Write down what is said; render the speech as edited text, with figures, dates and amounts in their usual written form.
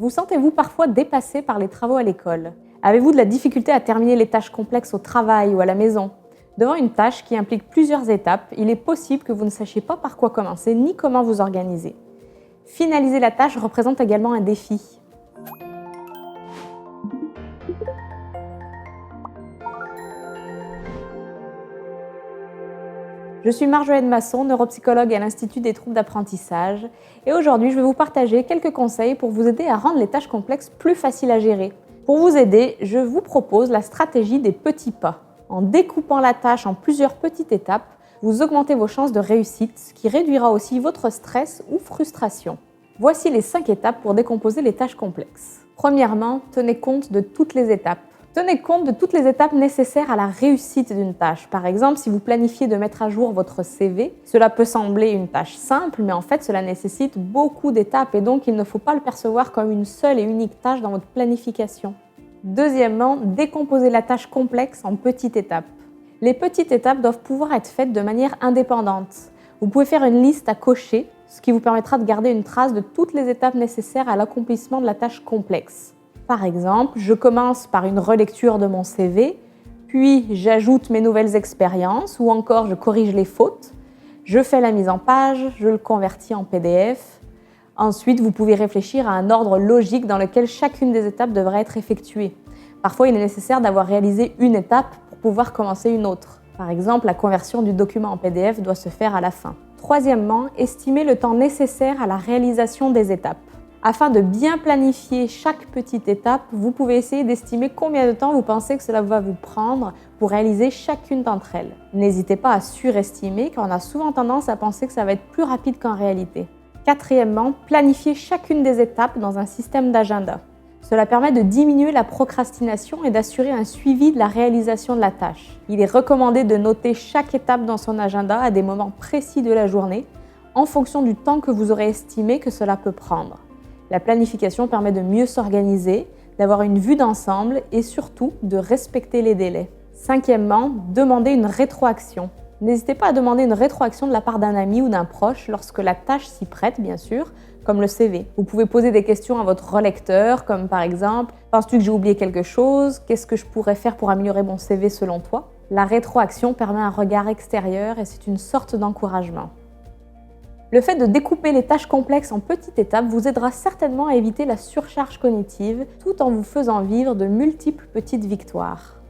Vous sentez-vous parfois dépassé par les travaux à l'école? Avez-vous de la difficulté à terminer les tâches complexes au travail ou à la maison? Devant une tâche qui implique plusieurs étapes, il est possible que vous ne sachiez pas par quoi commencer ni comment vous organiser. Finaliser la tâche représente également un défi. Je suis Marjolaine Masson, neuropsychologue à l'Institut des troubles d'apprentissage, et aujourd'hui je vais vous partager quelques conseils pour vous aider à rendre les tâches complexes plus faciles à gérer. Pour vous aider, je vous propose la stratégie des petits pas. En découpant la tâche en plusieurs petites étapes, vous augmentez vos chances de réussite, ce qui réduira aussi votre stress ou frustration. Voici les 5 étapes pour décomposer les tâches complexes. Premièrement, tenez compte de toutes les étapes. Tenez compte de toutes les étapes nécessaires à la réussite d'une tâche. Par exemple, si vous planifiez de mettre à jour votre CV, cela peut sembler une tâche simple, mais en fait, cela nécessite beaucoup d'étapes et donc il ne faut pas le percevoir comme une seule et unique tâche dans votre planification. Deuxièmement, décomposez la tâche complexe en petites étapes. Les petites étapes doivent pouvoir être faites de manière indépendante. Vous pouvez faire une liste à cocher, ce qui vous permettra de garder une trace de toutes les étapes nécessaires à l'accomplissement de la tâche complexe. Par exemple, je commence par une relecture de mon CV, puis j'ajoute mes nouvelles expériences ou encore je corrige les fautes, je fais la mise en page, je le convertis en PDF. Ensuite, vous pouvez réfléchir à un ordre logique dans lequel chacune des étapes devrait être effectuée. Parfois, il est nécessaire d'avoir réalisé une étape pour pouvoir commencer une autre. Par exemple, la conversion du document en PDF doit se faire à la fin. Troisièmement, estimez le temps nécessaire à la réalisation des étapes. Afin de bien planifier chaque petite étape, vous pouvez essayer d'estimer combien de temps vous pensez que cela va vous prendre pour réaliser chacune d'entre elles. N'hésitez pas à surestimer car on a souvent tendance à penser que ça va être plus rapide qu'en réalité. Quatrièmement, planifiez chacune des étapes dans un système d'agenda. Cela permet de diminuer la procrastination et d'assurer un suivi de la réalisation de la tâche. Il est recommandé de noter chaque étape dans son agenda à des moments précis de la journée en fonction du temps que vous aurez estimé que cela peut prendre. La planification permet de mieux s'organiser, d'avoir une vue d'ensemble et surtout de respecter les délais. Cinquièmement, demandez une rétroaction. N'hésitez pas à demander une rétroaction de la part d'un ami ou d'un proche lorsque la tâche s'y prête, bien sûr, comme le CV. Vous pouvez poser des questions à votre relecteur, comme par exemple « Penses-tu que j'ai oublié quelque chose? Qu'est-ce que je pourrais faire pour améliorer mon CV selon toi ?» La rétroaction permet un regard extérieur et c'est une sorte d'encouragement. Le fait de découper les tâches complexes en petites étapes vous aidera certainement à éviter la surcharge cognitive tout en vous faisant vivre de multiples petites victoires.